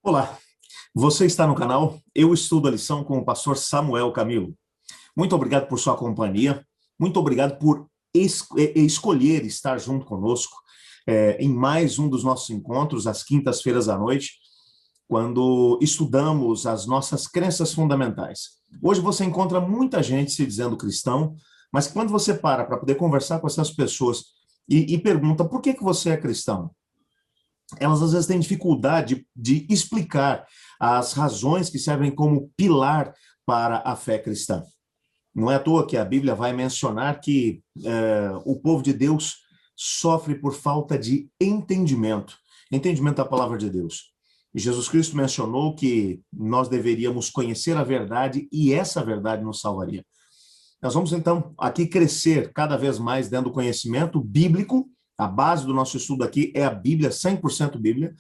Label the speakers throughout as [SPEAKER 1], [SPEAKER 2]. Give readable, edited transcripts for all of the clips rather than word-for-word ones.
[SPEAKER 1] Olá, você está no canal Eu Estudo a Lição com o pastor Samuel Camilo. Muito obrigado por sua companhia, muito obrigado por escolher estar junto conosco em mais um dos nossos encontros, às quintas-feiras à noite, quando estudamos as nossas crenças fundamentais. Hoje você encontra muita gente se dizendo cristão, mas quando você para poder conversar com essas pessoas e pergunta por que você é cristão, elas às vezes têm dificuldade de explicar as razões que servem como pilar para a fé cristã. Não é à toa que a Bíblia vai mencionar que o povo de Deus sofre por falta de entendimento da palavra de Deus. E Jesus Cristo mencionou que nós deveríamos conhecer a verdade e essa verdade nos salvaria. Nós vamos então aqui crescer cada vez mais dentro do conhecimento bíblico. A base do nosso estudo aqui é a Bíblia, 100% Bíblia.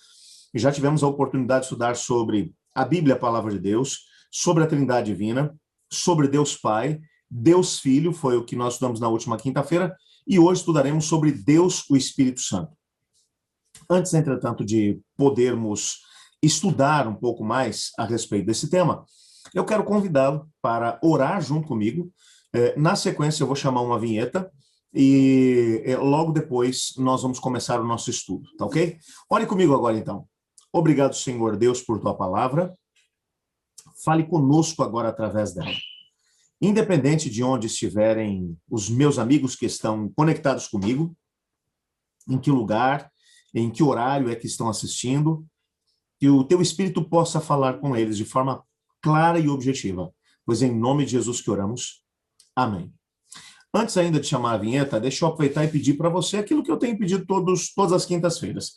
[SPEAKER 1] E já tivemos a oportunidade de estudar sobre a Bíblia, a palavra de Deus, sobre a Trindade Divina, sobre Deus Pai, Deus Filho, foi o que nós estudamos na última quinta-feira, e hoje estudaremos sobre Deus, o Espírito Santo. Antes, entretanto, de podermos estudar um pouco mais a respeito desse tema, eu quero convidá-lo para orar junto comigo. Na sequência, eu vou chamar uma vinheta e logo depois nós vamos começar o nosso estudo, tá ok? Ore comigo agora, então. Obrigado, Senhor Deus, por tua palavra. Fale conosco agora através dela. Independente de onde estiverem os meus amigos que estão conectados comigo, em que lugar, em que horário é que estão assistindo, que o teu Espírito possa falar com eles de forma clara e objetiva, pois em nome de Jesus que oramos. Amém. Antes ainda de chamar a vinheta, deixa eu aproveitar e pedir para você aquilo que eu tenho pedido todas as quintas-feiras.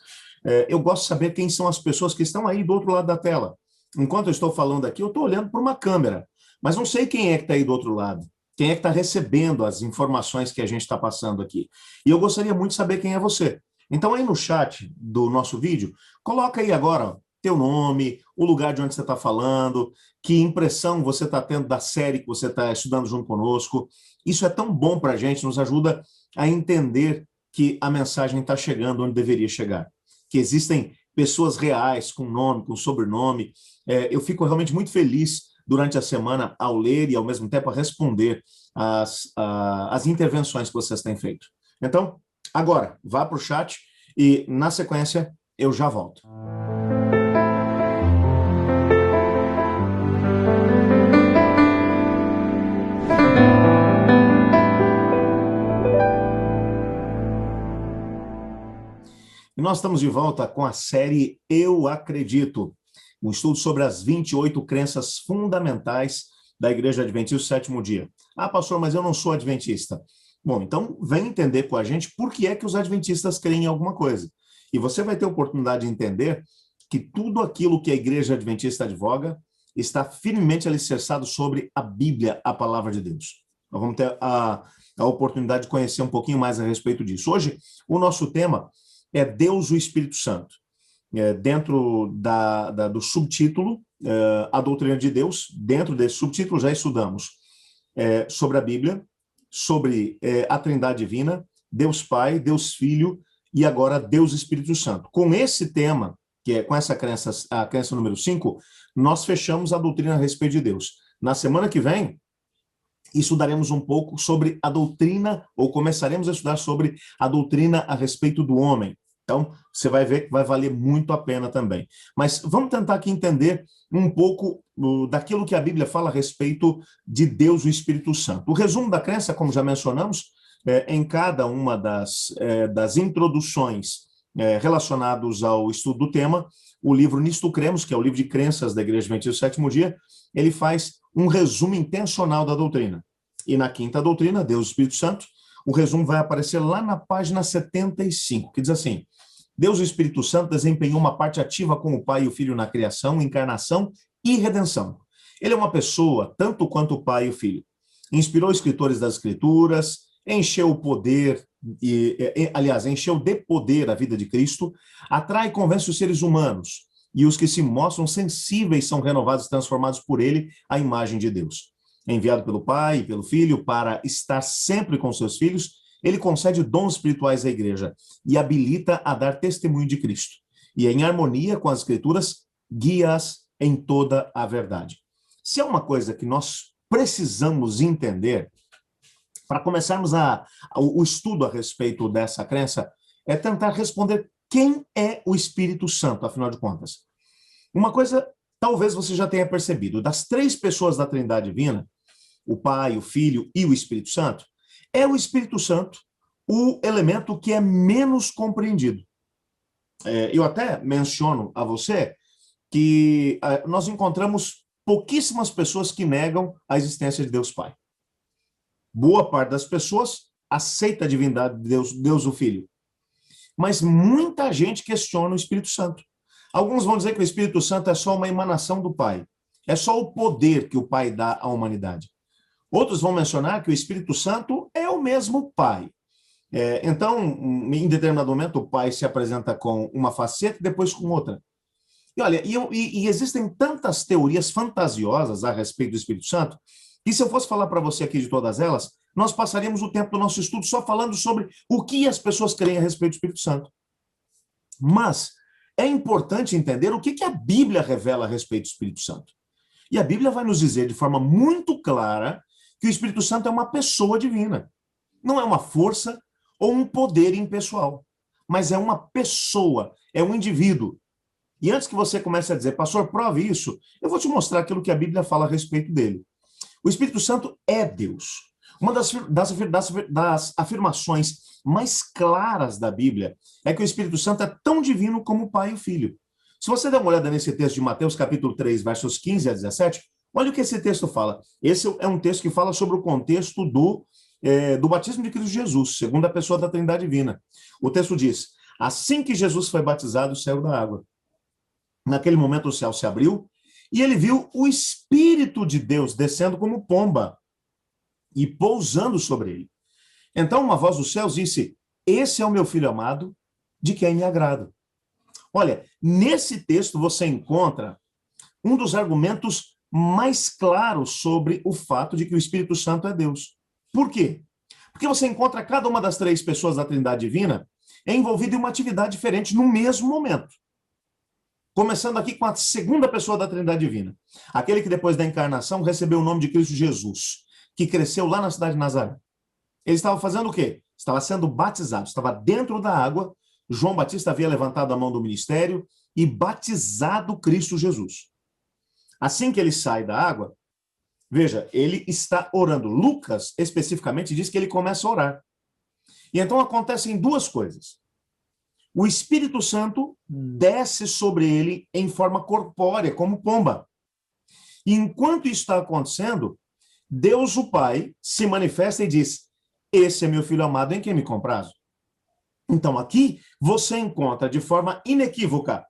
[SPEAKER 1] Eu gosto de saber quem são as pessoas que estão aí do outro lado da tela. Enquanto eu estou falando aqui, eu estou olhando para uma câmera, mas não sei quem é que está aí do outro lado, quem é que está recebendo as informações que a gente está passando aqui. E eu gostaria muito de saber quem é você. Então aí no chat do nosso vídeo, coloca aí agora teu nome, o lugar de onde você está falando, que impressão você está tendo da série que você está estudando junto conosco. Isso é tão bom para a gente, nos ajuda a entender que a mensagem está chegando onde deveria chegar. Que existem pessoas reais, com nome, com sobrenome. Eu fico realmente muito feliz durante a semana ao ler e, ao mesmo tempo, a responder as intervenções que vocês têm feito. Então, agora, vá para o chat e, na sequência, eu já volto. E nós estamos de volta com a série Eu Acredito, um estudo sobre as 28 crenças fundamentais da Igreja Adventista do Sétimo Dia. Ah, pastor, mas eu não sou adventista. Bom, então vem entender com a gente por que é que os adventistas creem em alguma coisa. E você vai ter a oportunidade de entender que tudo aquilo que a Igreja Adventista advoga está firmemente alicerçado sobre a Bíblia, a palavra de Deus. Nós vamos ter a oportunidade de conhecer um pouquinho mais a respeito disso. Hoje, o nosso tema é Deus, o Espírito Santo. Dentro do subtítulo, a doutrina de Deus, dentro desse subtítulo já estudamos sobre a Bíblia, sobre a Trindade Divina, Deus Pai, Deus Filho e agora Deus Espírito Santo. Com esse tema, que é com essa crença, a crença número 5, nós fechamos a doutrina a respeito de Deus. Na semana que vem, estudaremos um pouco sobre a doutrina, ou começaremos a estudar sobre a doutrina a respeito do homem. Então, você vai ver que vai valer muito a pena também. Mas vamos tentar aqui entender um pouco daquilo que a Bíblia fala a respeito de Deus, o Espírito Santo. O resumo da crença, como já mencionamos, em cada uma das introduções relacionadas ao estudo do tema, o livro Nisto Cremos, que é o livro de crenças da Igreja Adventista do Sétimo Dia, ele faz um resumo intencional da doutrina. E na quinta doutrina, Deus e Espírito Santo, o resumo vai aparecer lá na página 75, que diz assim: Deus e o Espírito Santo desempenhou uma parte ativa com o Pai e o Filho na criação, encarnação e redenção. Ele é uma pessoa, tanto quanto o Pai e o Filho. Inspirou escritores das Escrituras, encheu o poder, encheu de poder a vida de Cristo, atrai e convence os seres humanos, e os que se mostram sensíveis são renovados e transformados por ele à imagem de Deus. Enviado pelo Pai e pelo Filho para estar sempre com seus filhos, ele concede dons espirituais à igreja e habilita a dar testemunho de Cristo. E em harmonia com as Escrituras, guia-as em toda a verdade. Se é uma coisa que nós precisamos entender, para começarmos o estudo a respeito dessa crença, é tentar responder quem é o Espírito Santo, afinal de contas. Uma coisa, talvez você já tenha percebido, das três pessoas da Trindade Divina, o Pai, o Filho e o Espírito Santo, é o Espírito Santo o elemento que é menos compreendido. Eu até menciono a você que nós encontramos pouquíssimas pessoas que negam a existência de Deus Pai. Boa parte das pessoas aceita a divindade de Deus, Deus o Filho. Mas muita gente questiona o Espírito Santo. Alguns vão dizer que o Espírito Santo é só uma emanação do Pai. É só o poder que o Pai dá à humanidade. Outros vão mencionar que o Espírito Santo é o mesmo Pai. Então, em determinado momento, o Pai se apresenta com uma faceta e depois com outra. E olha, existem tantas teorias fantasiosas a respeito do Espírito Santo, que se eu fosse falar para você aqui de todas elas, nós passaríamos o tempo do nosso estudo só falando sobre o que as pessoas creem a respeito do Espírito Santo. Mas é importante entender o que a Bíblia revela a respeito do Espírito Santo. E a Bíblia vai nos dizer de forma muito clara que o Espírito Santo é uma pessoa divina. Não é uma força ou um poder impessoal, mas é uma pessoa, é um indivíduo. E antes que você comece a dizer, pastor, prove isso, eu vou te mostrar aquilo que a Bíblia fala a respeito dele. O Espírito Santo é Deus. Uma das afirmações mais claras da Bíblia é que o Espírito Santo é tão divino como o Pai e o Filho. Se você der uma olhada nesse texto de Mateus, capítulo 3, versos 15 a 17, olha o que esse texto fala. Esse é um texto que fala sobre o contexto do batismo de Cristo Jesus, segunda pessoa da Trindade Divina. O texto diz, assim que Jesus foi batizado, saiu da água. Naquele momento o céu se abriu e ele viu o Espírito de Deus descendo como pomba e pousando sobre ele. Então uma voz dos céus disse, esse é o meu filho amado, de quem me agrado. Olha, nesse texto você encontra um dos argumentos mais claros sobre o fato de que o Espírito Santo é Deus. Por quê? Porque você encontra cada uma das três pessoas da Trindade Divina envolvida em uma atividade diferente no mesmo momento. Começando aqui com a segunda pessoa da Trindade Divina. Aquele que depois da encarnação recebeu o nome de Cristo Jesus, que cresceu lá na cidade de Nazaré. Ele estava fazendo o quê? Estava sendo batizado, estava dentro da água. João Batista havia levantado a mão do ministério e batizado Cristo Jesus. Assim que ele sai da água, veja, ele está orando. Lucas, especificamente, diz que ele começa a orar. E então acontecem duas coisas. O Espírito Santo desce sobre ele em forma corpórea, como pomba. E enquanto isso está acontecendo, Deus o Pai se manifesta e diz, esse é meu filho amado em quem me comprazo. Então aqui você encontra de forma inequívoca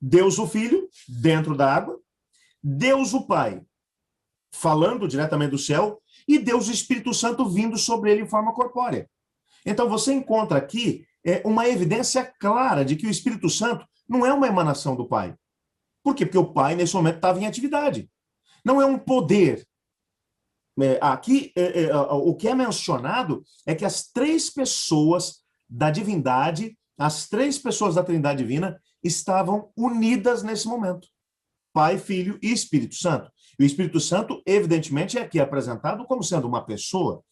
[SPEAKER 1] Deus o Filho dentro da água, Deus o Pai falando diretamente do céu e Deus o Espírito Santo vindo sobre ele em forma corpórea. Então você encontra aqui uma evidência clara de que o Espírito Santo não é uma emanação do Pai. Por quê? Porque o Pai nesse momento estava em atividade. Não é um poder. Aqui o que é mencionado é que as três pessoas da divindade, as três pessoas da Trindade Divina estavam unidas nesse momento. Pai, Filho e Espírito Santo. E o Espírito Santo, evidentemente, é aqui apresentado como sendo uma pessoa.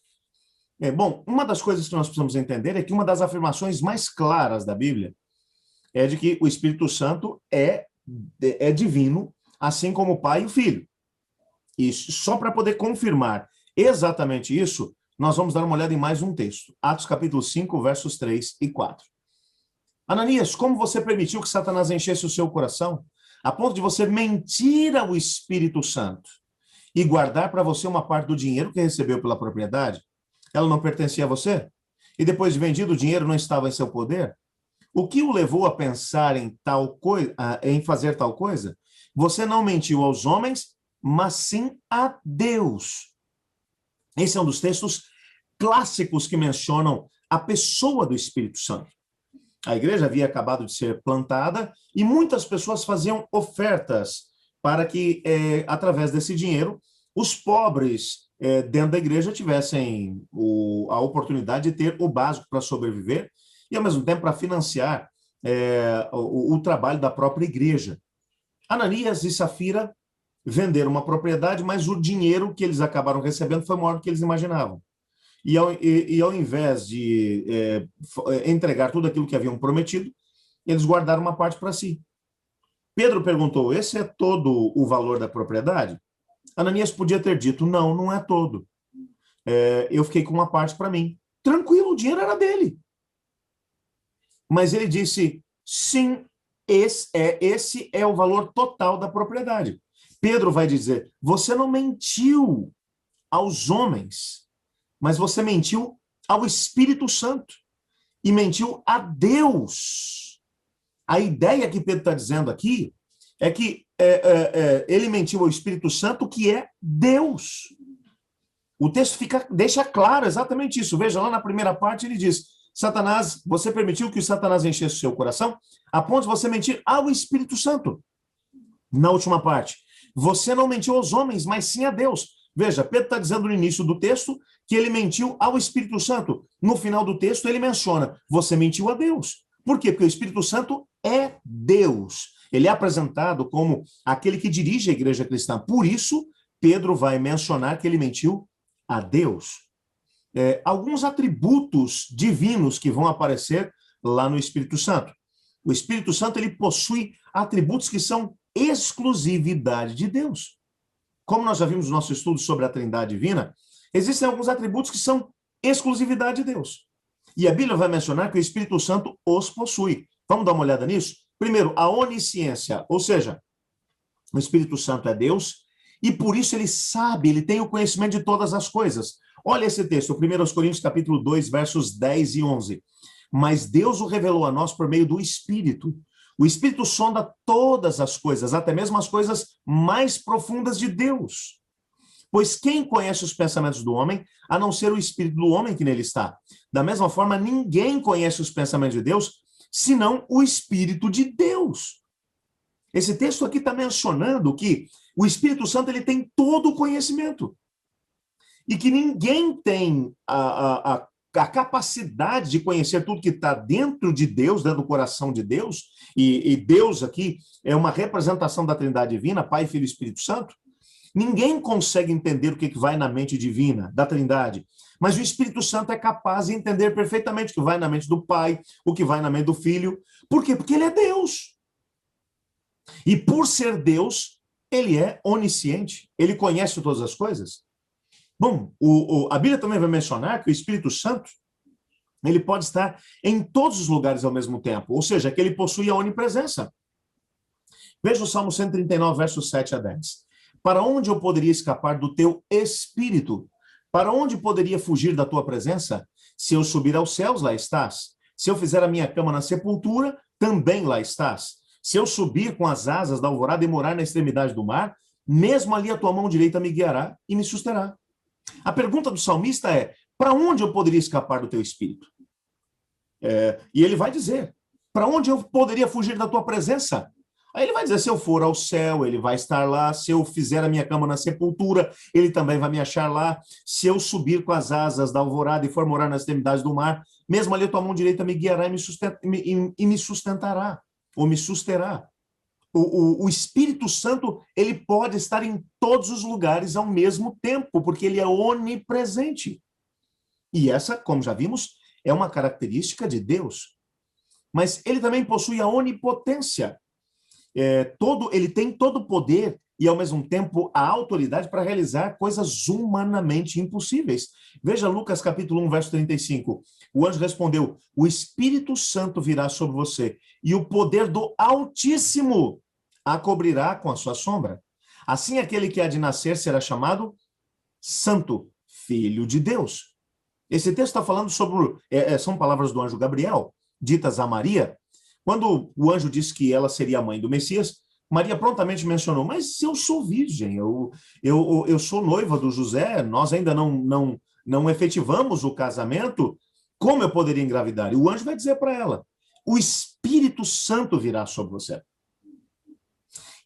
[SPEAKER 1] Bom, uma das coisas que nós precisamos entender é que uma das afirmações mais claras da Bíblia é de que o Espírito Santo é divino, assim como o Pai e o Filho. E só para poder confirmar exatamente isso, nós vamos dar uma olhada em mais um texto. Atos capítulo 5, versos 3 e 4. Ananias, como você permitiu que Satanás enchesse o seu coração, a ponto de você mentir ao Espírito Santo e guardar para você uma parte do dinheiro que recebeu pela propriedade? Ela não pertencia a você? E depois de vendido, o dinheiro não estava em seu poder? O que o levou a pensar em fazer tal coisa? Você não mentiu aos homens, mas sim a Deus. Esse é um dos textos clássicos que mencionam a pessoa do Espírito Santo. A igreja havia acabado de ser plantada e muitas pessoas faziam ofertas para que, através desse dinheiro, os pobres dentro da igreja tivessem a oportunidade de ter o básico para sobreviver e, ao mesmo tempo, para financiar o trabalho da própria igreja. Ananias e Safira venderam uma propriedade, mas o dinheiro que eles acabaram recebendo foi maior do que eles imaginavam. E ao invés de entregar tudo aquilo que haviam prometido, eles guardaram uma parte para si. Pedro perguntou, esse é todo o valor da propriedade? Ananias podia ter dito, não, não é todo. Eu fiquei com uma parte para mim. Tranquilo, o dinheiro era dele. Mas ele disse, sim, esse é o valor total da propriedade. Pedro vai dizer, você não mentiu aos homens, mas você mentiu ao Espírito Santo e mentiu a Deus. A ideia que Pedro está dizendo aqui é que ele mentiu ao Espírito Santo, que é Deus. O texto deixa claro exatamente isso. Veja, lá na primeira parte ele diz, Satanás, você permitiu que o Satanás enchesse o seu coração, a ponto de você mentir ao Espírito Santo. Na última parte, você não mentiu aos homens, mas sim a Deus. Veja, Pedro está dizendo no início do texto que ele mentiu ao Espírito Santo. No final do texto, ele menciona, você mentiu a Deus. Por quê? Porque o Espírito Santo é Deus. Ele é apresentado como aquele que dirige a igreja cristã. Por isso, Pedro vai mencionar que ele mentiu a Deus. Alguns atributos divinos que vão aparecer lá no Espírito Santo. O Espírito Santo, ele possui atributos que são exclusividade de Deus. Como nós já vimos no nosso estudo sobre a Trindade Divina, existem alguns atributos que são exclusividade de Deus. E a Bíblia vai mencionar que o Espírito Santo os possui. Vamos dar uma olhada nisso? Primeiro, a onisciência, ou seja, o Espírito Santo é Deus e por isso ele sabe, ele tem o conhecimento de todas as coisas. Olha esse texto, 1 Coríntios capítulo 2, versos 10 e 11. Mas Deus o revelou a nós por meio do Espírito. O Espírito sonda todas as coisas, até mesmo as coisas mais profundas de Deus. Pois quem conhece os pensamentos do homem, a não ser o Espírito do homem que nele está? Da mesma forma, ninguém conhece os pensamentos de Deus, senão o Espírito de Deus. Esse texto aqui está mencionando que o Espírito Santo ele tem todo o conhecimento. E que ninguém tem a capacidade de conhecer tudo que está dentro de Deus, dentro do coração de Deus, e Deus aqui é uma representação da Trindade Divina, Pai, Filho e Espírito Santo. Ninguém consegue entender o que vai na mente divina, da Trindade, mas o Espírito Santo é capaz de entender perfeitamente o que vai na mente do Pai, o que vai na mente do Filho. Por quê? Porque ele é Deus. E por ser Deus, ele é onisciente, ele conhece todas as coisas. Bom, a Bíblia também vai mencionar que o Espírito Santo, ele pode estar em todos os lugares ao mesmo tempo, ou seja, que ele possui a onipresença. Veja o Salmo 139, versos 7 a 10. Para onde eu poderia escapar do teu Espírito? Para onde poderia fugir da tua presença? Se eu subir aos céus, lá estás. Se eu fizer a minha cama na sepultura, também lá estás. Se eu subir com as asas da alvorada e morar na extremidade do mar, mesmo ali a tua mão direita me guiará e me susterá. A pergunta do salmista é, para onde eu poderia escapar do teu Espírito? E ele vai dizer, para onde eu poderia fugir da tua presença? Aí ele vai dizer, se eu for ao céu, ele vai estar lá. Se eu fizer a minha cama na sepultura, ele também vai me achar lá. Se eu subir com as asas da alvorada e for morar nas extremidades do mar, mesmo ali a tua mão direita me guiará e me sustentará, ou me susterá. O Espírito Santo, ele pode estar em todos os lugares ao mesmo tempo, porque ele é onipresente. E essa, como já vimos, é uma característica de Deus. Mas ele também possui a onipotência. Ele tem todo o poder e, ao mesmo tempo, a autoridade para realizar coisas humanamente impossíveis. Veja Lucas capítulo 1, verso 35. O anjo respondeu, o Espírito Santo virá sobre você e o poder do Altíssimo a cobrirá com a sua sombra. Assim, aquele que há de nascer será chamado Santo, Filho de Deus. Esse texto está falando sobre, são palavras do anjo Gabriel, ditas a Maria. Quando o anjo disse que ela seria a mãe do Messias, Maria prontamente mencionou, mas eu sou virgem, eu sou noiva do José, nós ainda não efetivamos o casamento, como eu poderia engravidar? E o anjo vai dizer para ela, o Espírito Santo virá sobre você.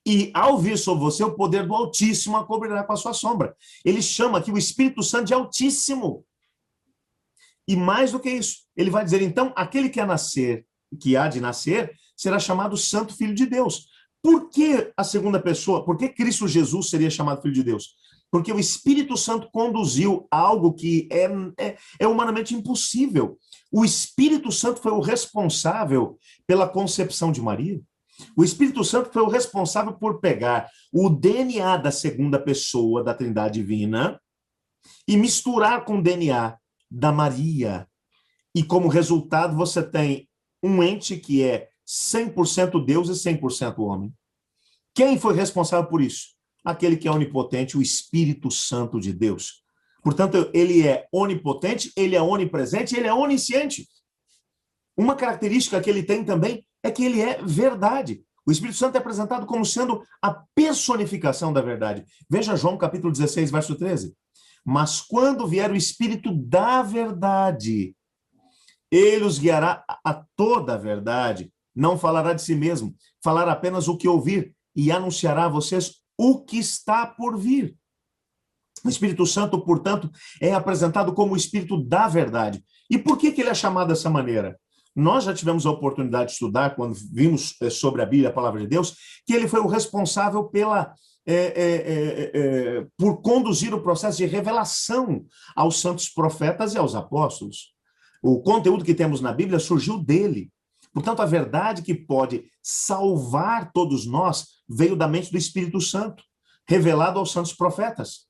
[SPEAKER 1] E ao vir sobre você, o poder do Altíssimo a cobrirá com a sua sombra. Ele chama aqui o Espírito Santo de Altíssimo. E mais do que isso, ele vai dizer, então, aquele que há de nascer, será chamado Santo Filho de Deus. Por que a segunda pessoa, por que Cristo Jesus seria chamado Filho de Deus? Porque o Espírito Santo conduziu algo que é humanamente impossível. O Espírito Santo foi o responsável pela concepção de Maria. O Espírito Santo foi o responsável por pegar o DNA da segunda pessoa da Trindade Divina e misturar com o DNA da Maria. E como resultado você tem um ente que é 100% Deus e 100% homem. Quem foi responsável por isso? Aquele que é onipotente, o Espírito Santo de Deus. Portanto, ele é onipotente, ele é onipresente, ele é onisciente. Uma característica que ele tem também é que ele é verdade. O Espírito Santo é apresentado como sendo a personificação da verdade. Veja João capítulo 16, verso 13. Mas quando vier o Espírito da verdade, ele os guiará a toda a verdade. Não falará de si mesmo, falará apenas o que ouvir e anunciará a vocês o que está por vir. O Espírito Santo, portanto, é apresentado como o Espírito da verdade. E por que ele é chamado dessa maneira? Nós já tivemos a oportunidade de estudar, quando vimos sobre a Bíblia, a palavra de Deus, que ele foi o responsável por conduzir o processo de revelação aos santos profetas e aos apóstolos. O conteúdo que temos na Bíblia surgiu dele. Portanto, a verdade que pode salvar todos nós veio da mente do Espírito Santo, revelado aos santos profetas.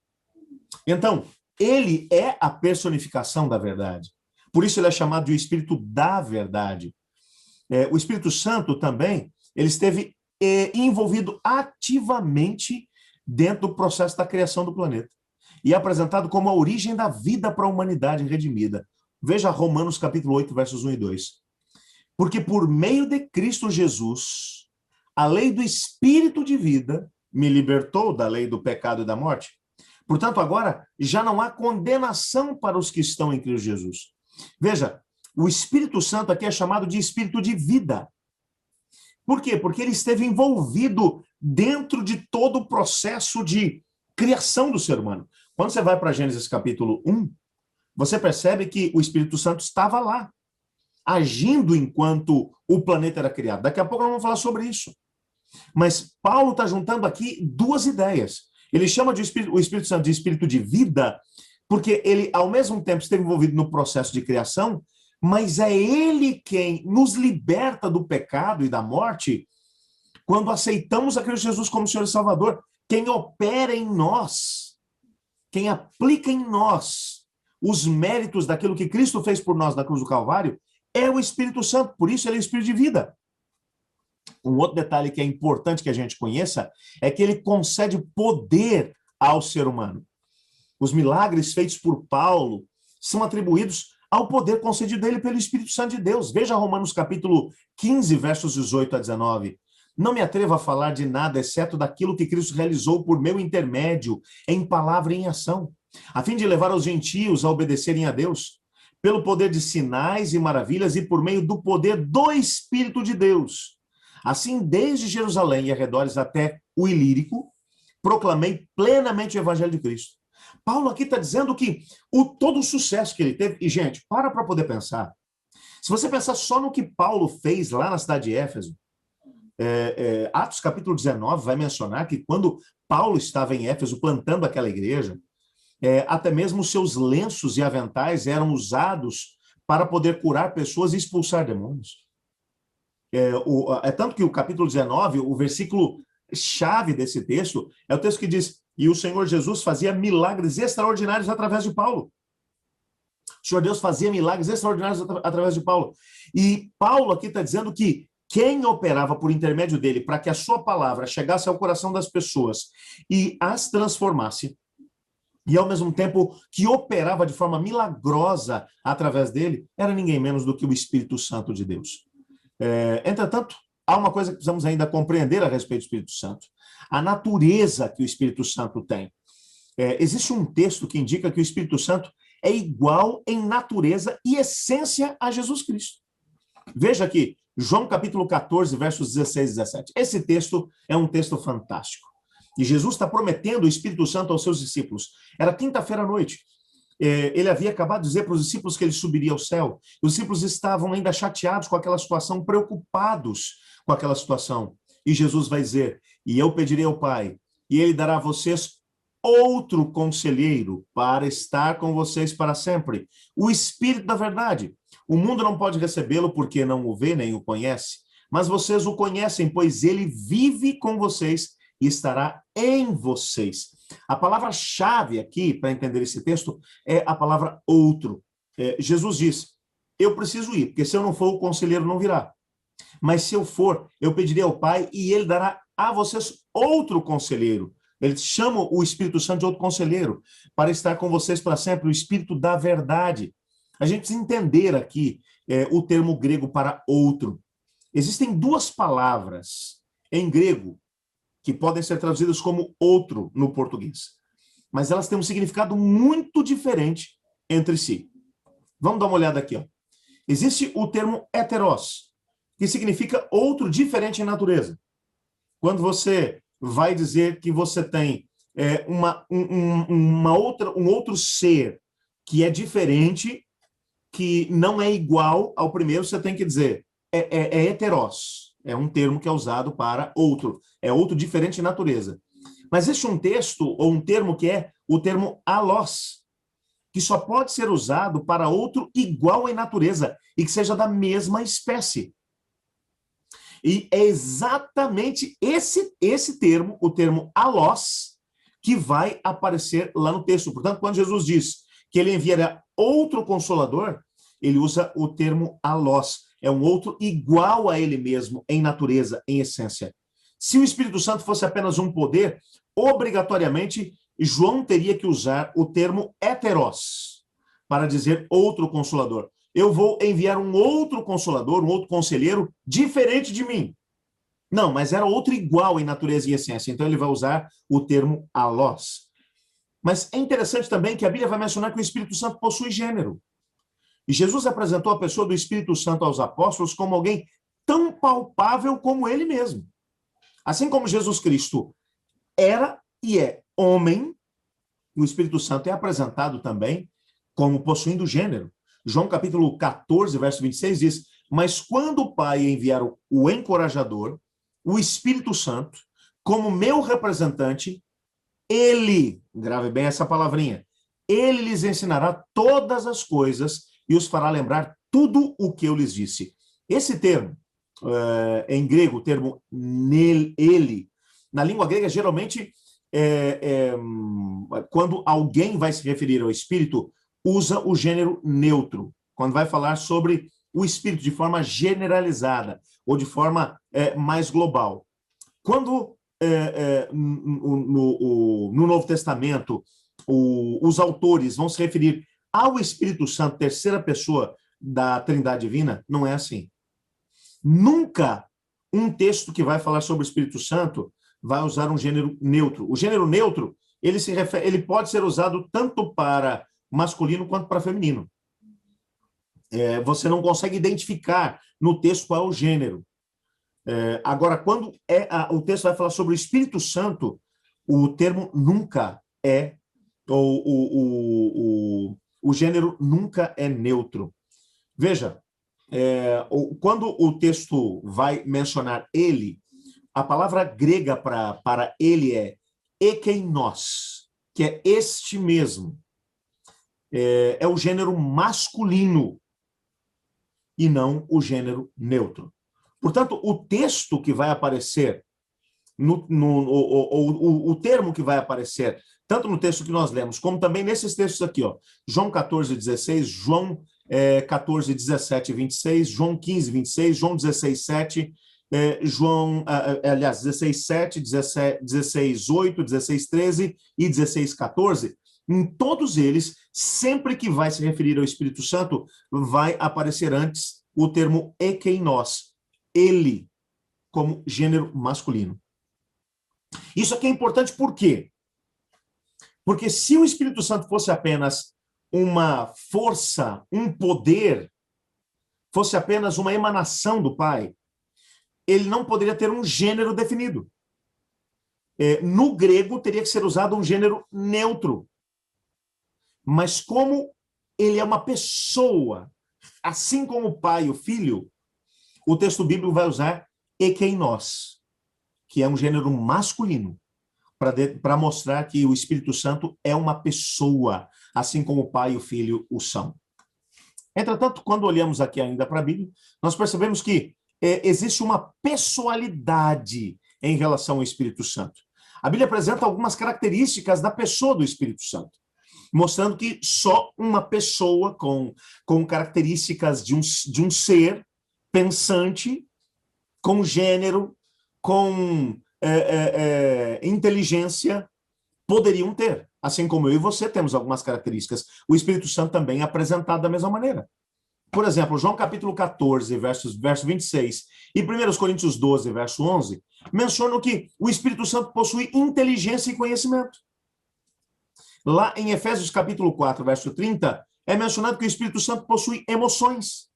[SPEAKER 1] Então, ele é a personificação da verdade. Por isso ele é chamado de o Espírito da verdade. O Espírito Santo também, ele esteve envolvido ativamente dentro do processo da criação do planeta. E é apresentado como a origem da vida para a humanidade redimida. Veja Romanos capítulo 8, versos 1 e 2. Porque por meio de Cristo Jesus, a lei do Espírito de vida me libertou da lei do pecado e da morte. Portanto, agora já não há condenação para os que estão em Cristo Jesus. Veja, o Espírito Santo aqui é chamado de Espírito de vida. Por quê? Porque ele esteve envolvido dentro de todo o processo de criação do ser humano. Quando você vai para Gênesis capítulo 1, você percebe que o Espírito Santo estava lá, agindo enquanto o planeta era criado. Daqui a pouco nós vamos falar sobre isso. Mas Paulo está juntando aqui duas ideias. Ele chama o Espírito Santo de Espírito de vida, porque ele, ao mesmo tempo, esteve envolvido no processo de criação, mas é ele quem nos liberta do pecado e da morte quando aceitamos a Cristo Jesus como Senhor e Salvador. Quem opera em nós, quem aplica em nós os méritos daquilo que Cristo fez por nós na cruz do Calvário, é o Espírito Santo. Por isso ele é o Espírito de vida. Um outro detalhe que é importante que a gente conheça é que ele concede poder ao ser humano. Os milagres feitos por Paulo são atribuídos ao poder concedido dele pelo Espírito Santo de Deus. Veja Romanos capítulo 15, versos 18 a 19. Não me atrevo a falar de nada, exceto daquilo que Cristo realizou por meu intermédio, em palavra e em ação, a fim de levar os gentios a obedecerem a Deus, pelo poder de sinais e maravilhas e por meio do poder do Espírito de Deus. Assim, desde Jerusalém e arredores até o Ilírico, proclamei plenamente o Evangelho de Cristo. Paulo aqui está dizendo que todo o sucesso que ele teve... E, gente, para poder pensar. Se você pensar só no que Paulo fez lá na cidade de Éfeso, Atos capítulo 19 vai mencionar que quando Paulo estava em Éfeso plantando aquela igreja, até mesmo os seus lenços e aventais eram usados para poder curar pessoas e expulsar demônios. Tanto que o capítulo 19, o versículo chave desse texto, é o texto que diz: e o Senhor Jesus fazia milagres extraordinários através de Paulo. O Senhor Deus fazia milagres extraordinários através de Paulo. E Paulo aqui está dizendo que quem operava por intermédio dele para que a sua palavra chegasse ao coração das pessoas e as transformasse, e ao mesmo tempo que operava de forma milagrosa através dele, era ninguém menos do que o Espírito Santo de Deus. Entretanto, há uma coisa que precisamos ainda compreender a respeito do Espírito Santo. A natureza que o Espírito Santo tem. Existe um texto que indica que o Espírito Santo é igual em natureza e essência a Jesus Cristo. Veja aqui, João capítulo 14, versos 16 e 17. Esse texto é um texto fantástico. E Jesus está prometendo o Espírito Santo aos seus discípulos. Era quinta-feira à noite. Ele havia acabado de dizer para os discípulos que ele subiria ao céu. Os discípulos estavam ainda chateados com aquela situação, preocupados com aquela situação. E Jesus vai dizer, e eu pedirei ao Pai, e ele dará a vocês outro conselheiro para estar com vocês para sempre. O Espírito da verdade. O mundo não pode recebê-lo porque não o vê nem o conhece, mas vocês o conhecem, pois ele vive com vocês e estará em vocês. A palavra-chave aqui, para entender esse texto, é a palavra outro. Jesus diz, eu preciso ir, porque se eu não for, o conselheiro não virá. Mas se eu for, eu pedirei ao Pai e ele dará a vocês outro conselheiro. Ele chama o Espírito Santo de outro conselheiro para estar com vocês para sempre, o Espírito da verdade. A gente precisa entender aqui o termo grego para outro. Existem duas palavras em grego que podem ser traduzidas como outro no português, mas elas têm um significado muito diferente entre si. Vamos dar uma olhada aqui, ó. Existe o termo heteros, que significa outro diferente em natureza. Quando você vai dizer que você tem um outro ser que é diferente, que não é igual ao primeiro, você tem que dizer é heteros. É um termo que é usado para outro. É outro diferente em natureza. Mas existe um texto ou um termo que é o termo alós, que só pode ser usado para outro igual em natureza e que seja da mesma espécie. E é exatamente esse termo, o termo alós, que vai aparecer lá no texto. Portanto, quando Jesus diz que ele enviará outro consolador, ele usa o termo alós. É um outro igual a ele mesmo em natureza, em essência. Se o Espírito Santo fosse apenas um poder, obrigatoriamente João teria que usar o termo heteros para dizer outro consolador. Eu vou enviar um outro consolador, um outro conselheiro diferente de mim. Não, mas era outro igual em natureza e essência. Então ele vai usar o termo alós. Mas é interessante também que a Bíblia vai mencionar que o Espírito Santo possui gênero. E Jesus apresentou a pessoa do Espírito Santo aos apóstolos como alguém tão palpável como ele mesmo. Assim como Jesus Cristo era e é homem, o Espírito Santo é apresentado também como possuindo gênero. João capítulo 14, verso 26 diz, mas quando o Pai enviar o encorajador, o Espírito Santo, como meu representante, ele, grave bem essa palavrinha, ele lhes ensinará todas as coisas e os fará lembrar tudo o que eu lhes disse. Esse termo, em grego, o termo ele, na língua grega, geralmente, quando alguém vai se referir ao Espírito, usa o gênero neutro, quando vai falar sobre o Espírito de forma generalizada ou de forma mais global. Quando no Novo Testamento os autores vão se referir ao Espírito Santo, terceira pessoa da Trindade Divina, não é assim. Nunca um texto que vai falar sobre o Espírito Santo vai usar um gênero neutro. O gênero neutro, ele pode ser usado tanto para masculino quanto para feminino. Você não consegue identificar no texto qual é o gênero. Agora, quando o texto vai falar sobre o Espírito Santo, o termo nunca é, o gênero nunca é neutro. Veja, quando o texto vai mencionar ele, a palavra grega para ele é ekeinos, que é este mesmo. É o gênero masculino e não o gênero neutro. Portanto, o texto que vai aparecer, o termo que vai aparecer, tanto no texto que nós lemos, como também nesses textos aqui, ó, João 14, 16, João 14, 17 e 26, João 15, 26, João 16, 7, aliás, 16, 7, 16, 8, 16, 13 e 16, 14, em todos eles, sempre que vai se referir ao Espírito Santo, vai aparecer antes o termo ekeinos, ele, como gênero masculino. Isso aqui é importante por quê? Porque se o Espírito Santo fosse apenas uma força, um poder, fosse apenas uma emanação do Pai, ele não poderia ter um gênero definido. No grego, teria que ser usado um gênero neutro. Mas como ele é uma pessoa, assim como o Pai e o Filho, o texto bíblico vai usar ekeinos. que é um gênero masculino, para mostrar que o Espírito Santo é uma pessoa, assim como o Pai e o Filho o são. Entretanto, quando olhamos aqui ainda para a Bíblia, nós percebemos que existe uma pessoalidade em relação ao Espírito Santo. A Bíblia apresenta algumas características da pessoa do Espírito Santo, mostrando que só uma pessoa com características de um ser pensante, com gênero, com inteligência, poderiam ter. Assim como eu e você temos algumas características. O Espírito Santo também é apresentado da mesma maneira. Por exemplo, João capítulo 14, verso 26, e 1 Coríntios 12, verso 11, mencionam que o Espírito Santo possui inteligência e conhecimento. Lá em Efésios capítulo 4, verso 30, é mencionado que o Espírito Santo possui emoções.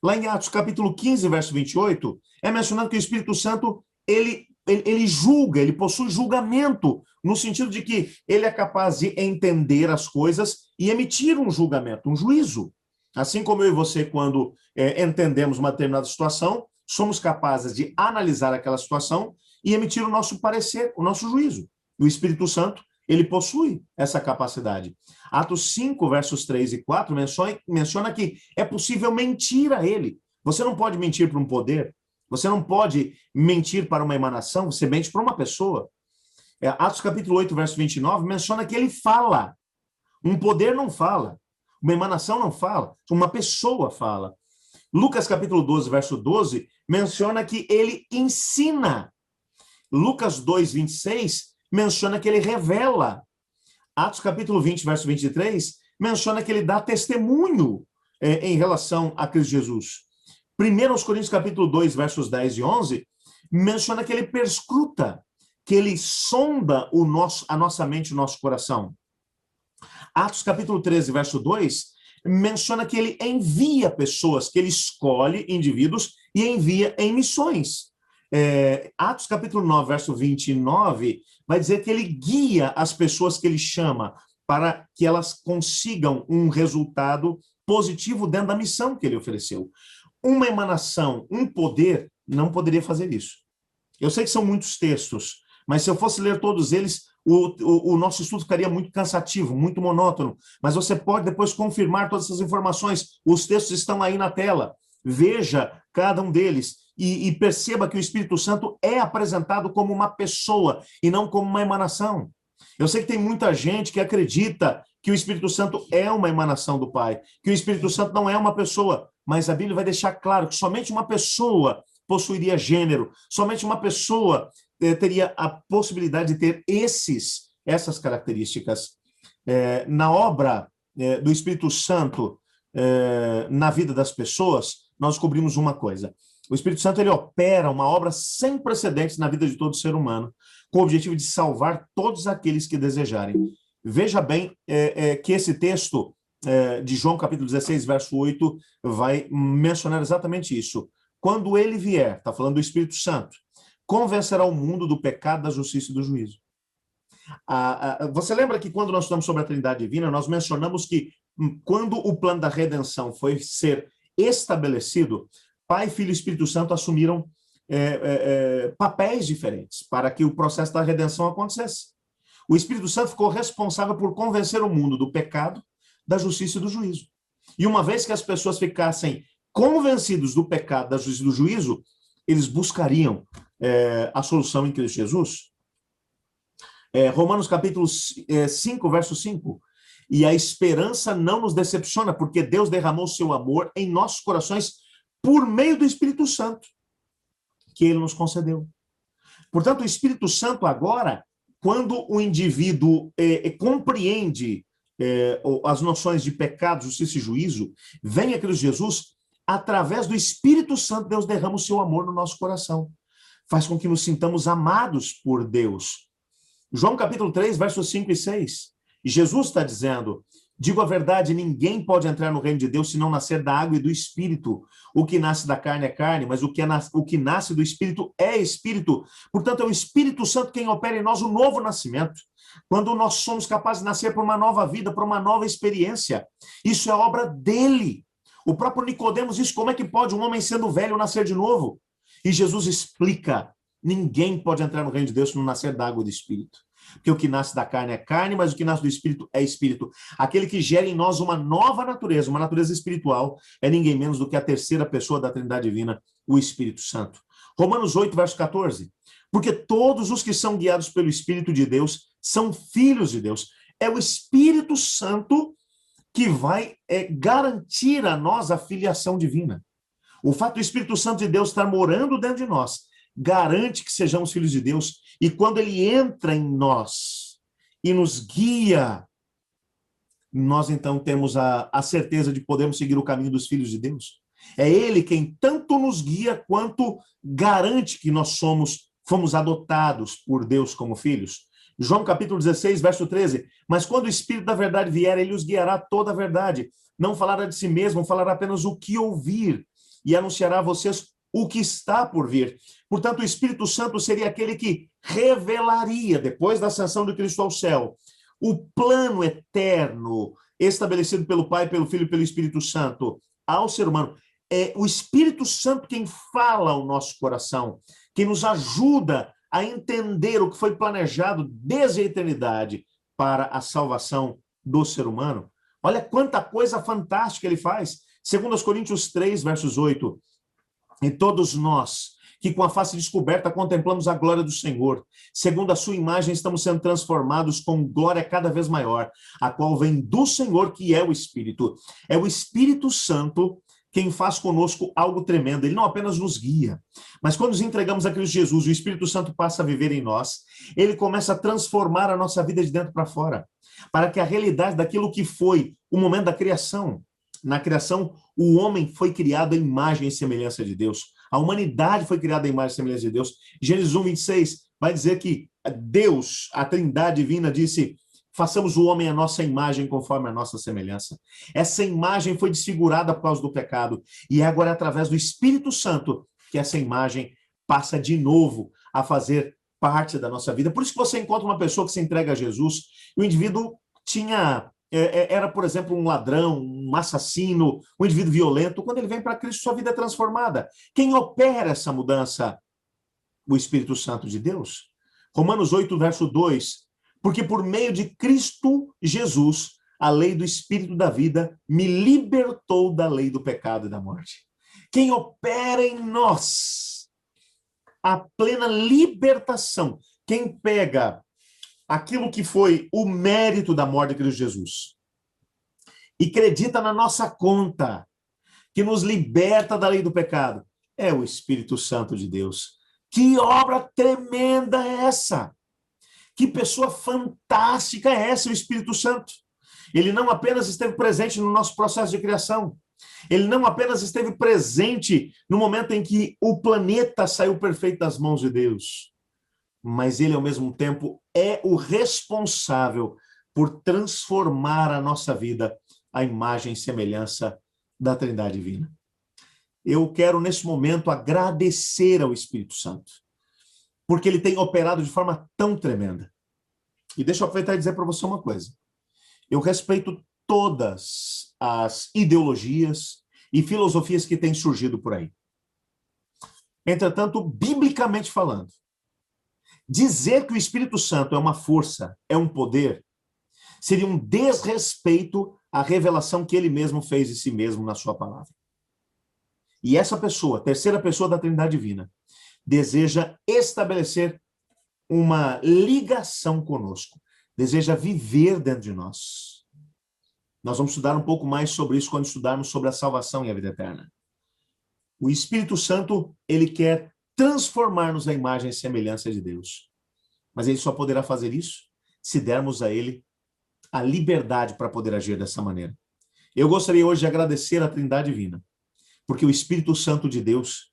[SPEAKER 1] Lá em Atos capítulo 15, verso 28, é mencionado que o Espírito Santo, ele julga, ele possui julgamento, no sentido de que ele é capaz de entender as coisas e emitir um julgamento, um juízo. Assim como eu e você, quando entendemos uma determinada situação, somos capazes de analisar aquela situação e emitir o nosso parecer, o nosso juízo. O Espírito Santo, ele possui essa capacidade. Atos 5, versos 3 e 4, menciona que é possível mentir a ele. Você não pode mentir para um poder, você não pode mentir para uma emanação, você mente para uma pessoa. Atos capítulo 8, verso 29, menciona que ele fala. Um poder não fala, uma emanação não fala, uma pessoa fala. Lucas capítulo 12, verso 12, menciona que ele ensina. Lucas 2, 26, menciona que ele revela. Atos capítulo 20, verso 23, menciona que ele dá testemunho em relação a Cristo Jesus. 1 Coríntios capítulo 2, versos 10 e 11, menciona que ele perscruta, que ele sonda a nossa mente, o nosso coração. Atos capítulo 13, verso 2, menciona que ele envia pessoas, que ele escolhe indivíduos e envia em missões. Atos capítulo 9, verso 29, vai dizer que ele guia as pessoas que ele chama para que elas consigam um resultado positivo dentro da missão que ele ofereceu. Uma emanação, um poder, não poderia fazer isso. Eu sei que são muitos textos, mas se eu fosse ler todos eles, o nosso estudo ficaria muito cansativo, muito monótono. Mas você pode depois confirmar todas essas informações. Os textos estão aí na tela. Veja cada um deles e perceba que o Espírito Santo é apresentado como uma pessoa e não como uma emanação. Eu sei que tem muita gente que acredita que o Espírito Santo é uma emanação do Pai, que o Espírito Santo não é uma pessoa, mas a Bíblia vai deixar claro que somente uma pessoa possuiria gênero, somente uma pessoa teria a possibilidade de ter essas características. Na obra do Espírito Santo na vida das pessoas, nós descobrimos uma coisa. O Espírito Santo, ele opera uma obra sem precedentes na vida de todo ser humano, com o objetivo de salvar todos aqueles que desejarem. Veja bem que esse texto de João capítulo 16, verso 8, vai mencionar exatamente isso. Quando ele vier, está falando do Espírito Santo, convencerá o mundo do pecado, da justiça e do juízo. Você lembra que quando nós estamos sobre a Trindade Divina, nós mencionamos que quando o plano da redenção foi ser estabelecido, Pai, Filho e Espírito Santo assumiram papéis diferentes para que o processo da redenção acontecesse. O Espírito Santo ficou responsável por convencer o mundo do pecado, da justiça e do juízo. E uma vez que as pessoas ficassem convencidos do pecado, da justiça e do juízo, eles buscariam a solução em Cristo Jesus. Romanos capítulo 5, verso 5. E a esperança não nos decepciona, porque Deus derramou seu amor em nossos corações por meio do Espírito Santo, que ele nos concedeu. Portanto, o Espírito Santo agora, quando o indivíduo compreende as noções de pecado, justiça e juízo, vem a Cristo Jesus, através do Espírito Santo, Deus derrama o seu amor no nosso coração. Faz com que nos sintamos amados por Deus. João capítulo 3, versos 5 e 6. Jesus está dizendo: digo a verdade, ninguém pode entrar no reino de Deus se não nascer da água e do Espírito. O que nasce da carne é carne, mas o que nasce do Espírito é Espírito. Portanto, é o Espírito Santo quem opera em nós o novo nascimento. Quando nós somos capazes de nascer por uma nova vida, por uma nova experiência. Isso é obra dele. O próprio Nicodemos diz: como é que pode um homem sendo velho nascer de novo? E Jesus explica Ninguém pode entrar no reino de Deus se não nascer da água e do Espírito. Porque o que nasce da carne é carne, mas o que nasce do Espírito é Espírito. Aquele que gera em nós uma nova natureza, uma natureza espiritual, é ninguém menos do que a terceira pessoa da Trindade Divina, o Espírito Santo. Romanos 8, verso 14. Porque todos os que são guiados pelo Espírito de Deus são filhos de Deus. É o Espírito Santo que vai garantir a nós a filiação divina. O fato do Espírito Santo de Deus estar morando dentro de nós garante que sejamos filhos de Deus. E quando ele entra em nós e nos guia, nós então temos a certeza de podermos seguir o caminho dos filhos de Deus. É ele quem tanto nos guia quanto garante que nós fomos adotados por Deus como filhos. João capítulo 16, verso 13. Mas quando o Espírito da verdade vier, ele os guiará toda a verdade. Não falará de si mesmo, falará apenas o que ouvir e anunciará a vocês o que está por vir. Portanto, o Espírito Santo seria aquele que revelaria, depois da ascensão de Cristo ao céu, o plano eterno estabelecido pelo Pai, pelo Filho e pelo Espírito Santo ao ser humano. É o Espírito Santo quem fala ao nosso coração, quem nos ajuda a entender o que foi planejado desde a eternidade para a salvação do ser humano. Olha quanta coisa fantástica ele faz. Segundo Coríntios 3, versos 8. E todos nós, que com a face descoberta contemplamos a glória do Senhor, segundo a sua imagem estamos sendo transformados com glória cada vez maior, a qual vem do Senhor, que é o Espírito. É o Espírito Santo quem faz conosco algo tremendo. Ele não apenas nos guia, mas quando nos entregamos a Cristo Jesus, o Espírito Santo passa a viver em nós, ele começa a transformar a nossa vida de dentro para fora, para que a realidade daquilo que foi o momento da criação. Na criação, o homem foi criado à imagem e semelhança de Deus. A humanidade foi criada à imagem e semelhança de Deus. Gênesis 1, 26 vai dizer que Deus, a Trindade Divina, disse: façamos o homem à nossa imagem conforme a nossa semelhança. Essa imagem foi desfigurada por causa do pecado. E é agora através do Espírito Santo que essa imagem passa de novo a fazer parte da nossa vida. Por isso que você encontra uma pessoa que se entrega a Jesus, e o indivíduo era, por exemplo, um ladrão, um assassino, um indivíduo violento. Quando ele vem para Cristo, sua vida é transformada. Quem opera essa mudança? O Espírito Santo de Deus. Romanos 8, verso 2. Porque por meio de Cristo Jesus, a lei do Espírito da vida me libertou da lei do pecado e da morte. Quem opera em nós a plena libertação, quem pega aquilo que foi o mérito da morte de Cristo Jesus e acredita na nossa conta, que nos liberta da lei do pecado, é o Espírito Santo de Deus. Que obra tremenda é essa? Que pessoa fantástica é essa, o Espírito Santo? Ele não apenas esteve presente no nosso processo de criação, ele não apenas esteve presente no momento em que o planeta saiu perfeito das mãos de Deus, mas ele, ao mesmo tempo, é o responsável por transformar a nossa vida à imagem e semelhança da Trindade Divina. Eu quero, nesse momento, agradecer ao Espírito Santo, porque ele tem operado de forma tão tremenda. E deixa eu aproveitar e dizer para você uma coisa. Eu respeito todas as ideologias e filosofias que têm surgido por aí. Entretanto, biblicamente falando, dizer que o Espírito Santo é uma força, é um poder, seria um desrespeito à revelação que ele mesmo fez de si mesmo na sua palavra. E essa pessoa, terceira pessoa da Trindade Divina, deseja estabelecer uma ligação conosco, deseja viver dentro de nós. Nós vamos estudar um pouco mais sobre isso quando estudarmos sobre a salvação e a vida eterna. O Espírito Santo, ele quer transformar-nos à imagem e semelhança de Deus. Mas ele só poderá fazer isso se dermos a ele a liberdade para poder agir dessa maneira. Eu gostaria hoje de agradecer à Trindade Divina, porque o Espírito Santo de Deus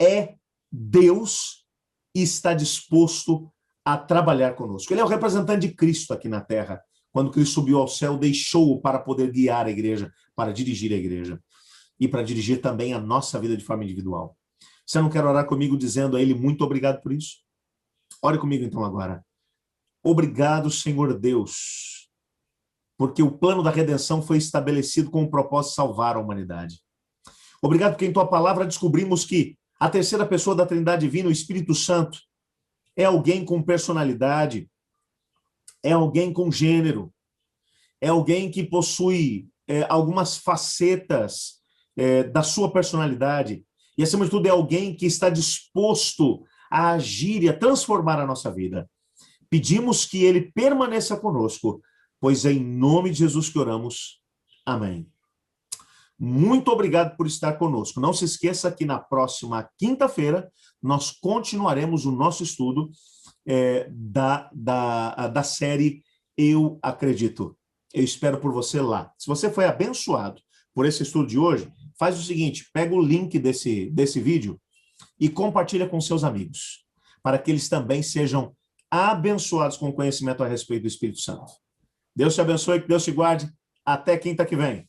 [SPEAKER 1] é Deus e está disposto a trabalhar conosco. Ele é o representante de Cristo aqui na terra. Quando Cristo subiu ao céu, deixou-o para poder guiar a igreja, para dirigir a igreja e para dirigir também a nossa vida de forma individual. Você não quer orar comigo dizendo a ele muito obrigado por isso? Ore comigo então agora. Obrigado, Senhor Deus, porque o plano da redenção foi estabelecido com o propósito de salvar a humanidade. Obrigado porque em tua palavra descobrimos que A terceira pessoa da Trindade Divina, o Espírito Santo, é alguém com personalidade, é alguém com gênero, é alguém que possui algumas facetas da sua personalidade, e, acima de tudo, é alguém que está disposto a agir e a transformar a nossa vida. Pedimos que ele permaneça conosco, pois é em nome de Jesus que oramos. Amém. Muito obrigado por estar conosco. Não se esqueça que na próxima quinta-feira nós continuaremos o nosso estudo da série Eu Acredito. Eu espero por você lá. Se você foi abençoado por esse estudo de hoje, faz o seguinte, pega o link desse vídeo e compartilha com seus amigos, para que eles também sejam abençoados com o conhecimento a respeito do Espírito Santo. Deus te abençoe, que Deus te guarde. Até quinta que vem.